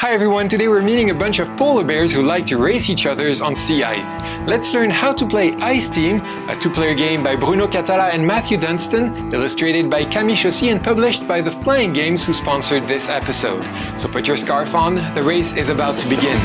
Hi everyone, today we're meeting a bunch of polar bears who like to race each other on sea ice. Let's learn how to play Ice Team, a two-player game by Bruno Catala and Matthew Dunstan, illustrated by Camille Chaussy and published by the Flying Games who sponsored this episode. So put your scarf on, the race is about to begin.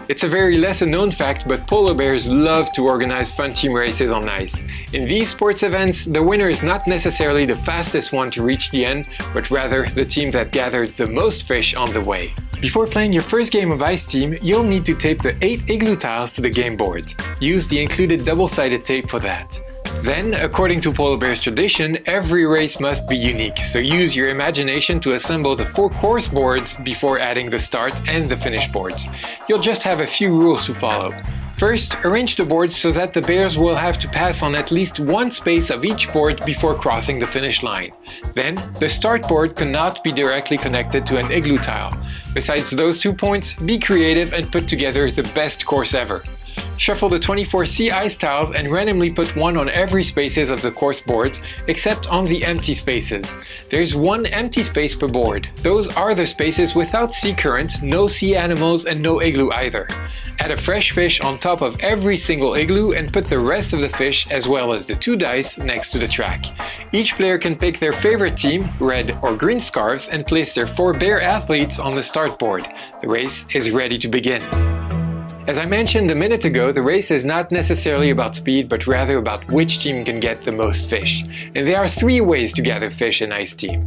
It's a very lesser known fact, but polar bears love to organize fun team races on ice. In these sports events, the winner is not necessarily the fastest one to reach the end, but rather the team that gathered the most fish on the way. Before playing your first game of Ice Team, you'll need to tape the 8 igloo tiles to the game board. Use the included double-sided tape for that. Then, according to polar bears tradition, every race must be unique, so use your imagination to assemble the 4 course boards before adding the start and the finish boards. You'll just have a few rules to follow. First, arrange the boards so that the bears will have to pass on at least one space of each board before crossing the finish line. Then, the start board cannot be directly connected to an igloo tile. Besides those 2 points, be creative and put together the best course ever. Shuffle the 24 sea ice tiles and randomly put one on every spaces of the course boards, except on the empty spaces. There's one empty space per board. Those are the spaces without sea currents, no sea animals, and no igloo either. Add a fresh fish on top of every single igloo and put the rest of the fish, as well as the 2 dice, next to the track. Each player can pick their favorite team, red or green scarves, and place their 4 bear athletes on the start board. The race is ready to begin. As I mentioned a minute ago, the race is not necessarily about speed, but rather about which team can get the most fish. And there are 3 ways to gather fish in Ice Team.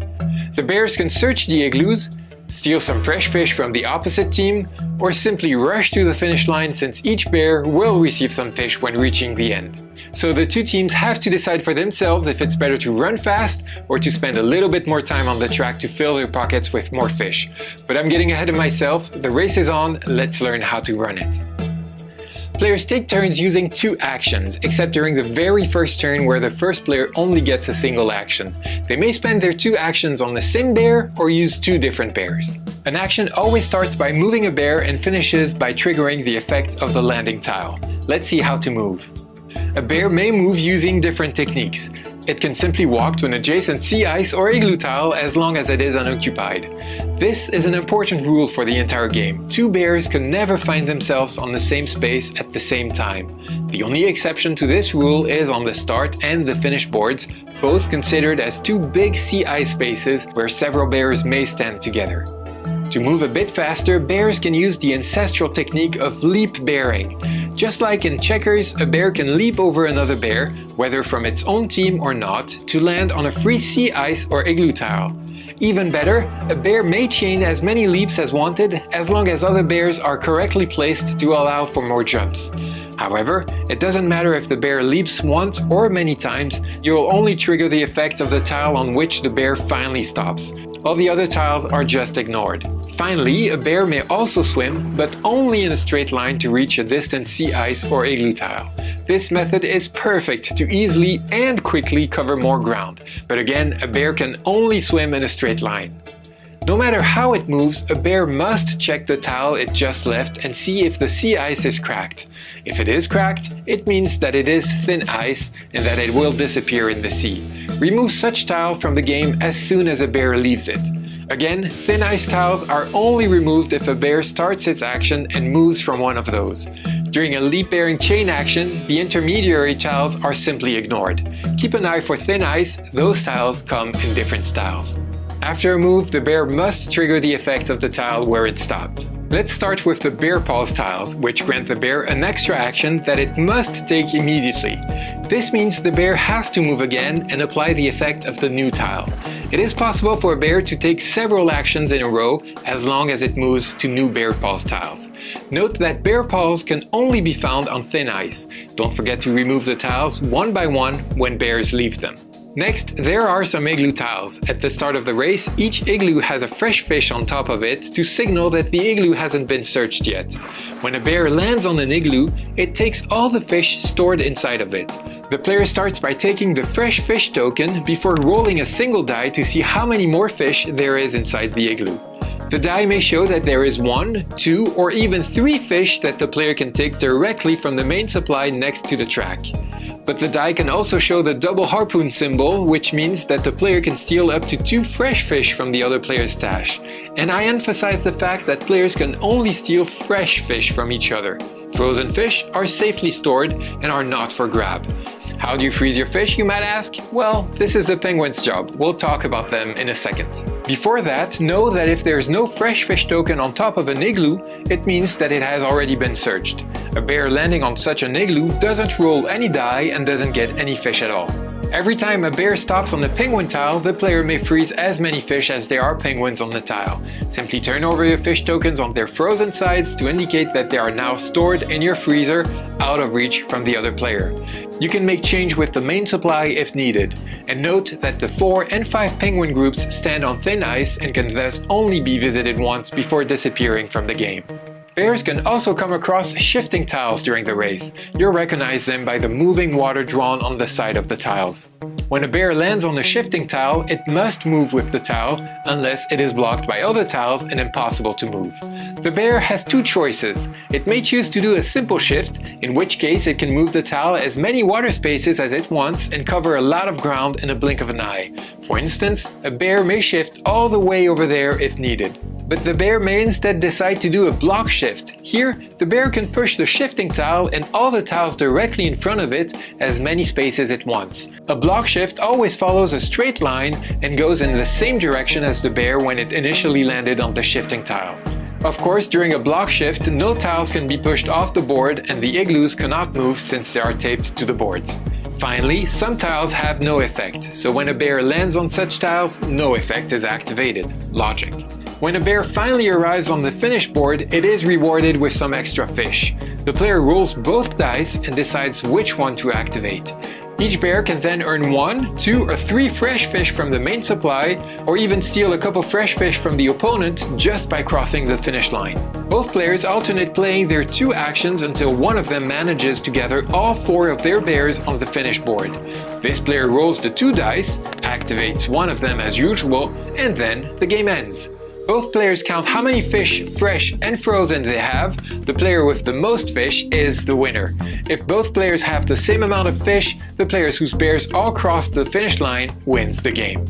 The bears can search the igloos, steal some fresh fish from the opposite team, or simply rush to the finish line since each bear will receive some fish when reaching the end. So the 2 teams have to decide for themselves if it's better to run fast or to spend a little bit more time on the track to fill their pockets with more fish. But I'm getting ahead of myself. The race is on, let's learn how to run it. Players take turns using 2 actions, except during the very first turn where the first player only gets a single action. They may spend their 2 actions on the same bear or use 2 different bears. An action always starts by moving a bear and finishes by triggering the effect of the landing tile. Let's see how to move. A bear may move using different techniques. It can simply walk to an adjacent sea ice or igloo tile as long as it is unoccupied. This is an important rule for the entire game. 2 bears can never find themselves on the same space at the same time. The only exception to this rule is on the start and the finish boards, both considered as 2 big sea ice spaces where several bears may stand together. To move a bit faster, bears can use the ancestral technique of leap bearing. Just like in checkers, a bear can leap over another bear, whether from its own team or not, to land on a free sea ice or igloo tile. Even better, a bear may chain as many leaps as wanted, as long as other bears are correctly placed to allow for more jumps. However, it doesn't matter if the bear leaps once or many times, you will only trigger the effect of the tile on which the bear finally stops. All the other tiles are just ignored. Finally, a bear may also swim, but only in a straight line to reach a distant sea ice or igloo tile. This method is perfect to easily and quickly cover more ground, but again, a bear can only swim in a straight line. No matter how it moves, a bear must check the tile it just left and see if the sea ice is cracked. If it is cracked, it means that it is thin ice and that it will disappear in the sea. Remove such tile from the game as soon as a bear leaves it. Again, thin ice tiles are only removed if a bear starts its action and moves from one of those. During a leap bearing chain action, the intermediary tiles are simply ignored. Keep an eye for thin ice, those tiles come in different styles. After a move, the bear must trigger the effect of the tile where it stopped. Let's start with the bear paws tiles, which grant the bear an extra action that it must take immediately. This means the bear has to move again and apply the effect of the new tile. It is possible for a bear to take several actions in a row as long as it moves to new bear paws tiles. Note that bear paws can only be found on thin ice. Don't forget to remove the tiles one by one when bears leave them. Next, there are some igloo tiles. At the start of the race, each igloo has a fresh fish on top of it to signal that the igloo hasn't been searched yet. When a bear lands on an igloo, it takes all the fish stored inside of it. The player starts by taking the fresh fish token before rolling a single die to see how many more fish there is inside the igloo. The die may show that there is 1, 2, or even 3 fish that the player can take directly from the main supply next to the track. But the die can also show the double harpoon symbol, which means that the player can steal up to 2 fresh fish from the other player's stash. And I emphasize the fact that players can only steal fresh fish from each other. Frozen fish are safely stored and are not for grab. How do you freeze your fish, you might ask? Well, this is the penguin's job. We'll talk about them in a second. Before that, know that if there's no fresh fish token on top of an igloo, it means that it has already been searched. A bear landing on such an igloo doesn't roll any die and doesn't get any fish at all. Every time a bear stops on the penguin tile, the player may freeze as many fish as there are penguins on the tile. Simply turn over your fish tokens on their frozen sides to indicate that they are now stored in your freezer, out of reach from the other player. You can make change with the main supply if needed. And note that the 4 and 5 penguin groups stand on thin ice and can thus only be visited once before disappearing from the game. Bears can also come across shifting tiles during the race. You'll recognize them by the moving water drawn on the side of the tiles. When a bear lands on a shifting tile, it must move with the tile unless it is blocked by other tiles and impossible to move. The bear has 2 choices. It may choose to do a simple shift, in which case it can move the tile as many water spaces as it wants and cover a lot of ground in a blink of an eye. For instance, a bear may shift all the way over there if needed. But the bear may instead decide to do a block shift. Here, the bear can push the shifting tile and all the tiles directly in front of it as many spaces at once. A block shift always follows a straight line and goes in the same direction as the bear when it initially landed on the shifting tile. Of course, during a block shift, no tiles can be pushed off the board and the igloos cannot move since they are taped to the boards. Finally, some tiles have no effect, so when a bear lands on such tiles, no effect is activated. Logic. When a bear finally arrives on the finish board, it is rewarded with some extra fish. The player rolls both dice and decides which one to activate. Each bear can then earn 1, 2, or 3 fresh fish from the main supply, or even steal a couple fresh fish from the opponent just by crossing the finish line. Both players alternate playing their 2 actions until one of them manages to gather all 4 of their bears on the finish board. This player rolls the 2 dice, activates one of them as usual, and then the game ends. Both players count how many fish, fresh and frozen, they have. The player with the most fish is the winner. If both players have the same amount of fish, the players whose bears all cross the finish line wins the game.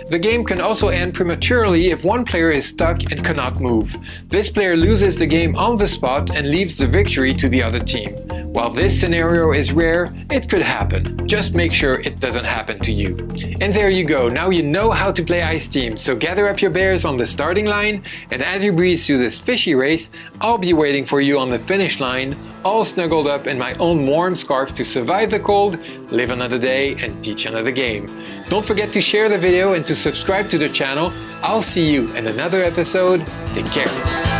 The game can also end prematurely if one player is stuck and cannot move. This player loses the game on the spot and leaves the victory to the other team. While this scenario is rare, it could happen. Just make sure it doesn't happen to you. And there you go, now you know how to play Ice Team, so gather up your bears on the starting line, and as you breeze through this fishy race, I'll be waiting for you on the finish line, all snuggled up in my own warm scarf to survive the cold, live another day, and teach another game. Don't forget to share the video and to subscribe to the channel. I'll see you in another episode. Take care.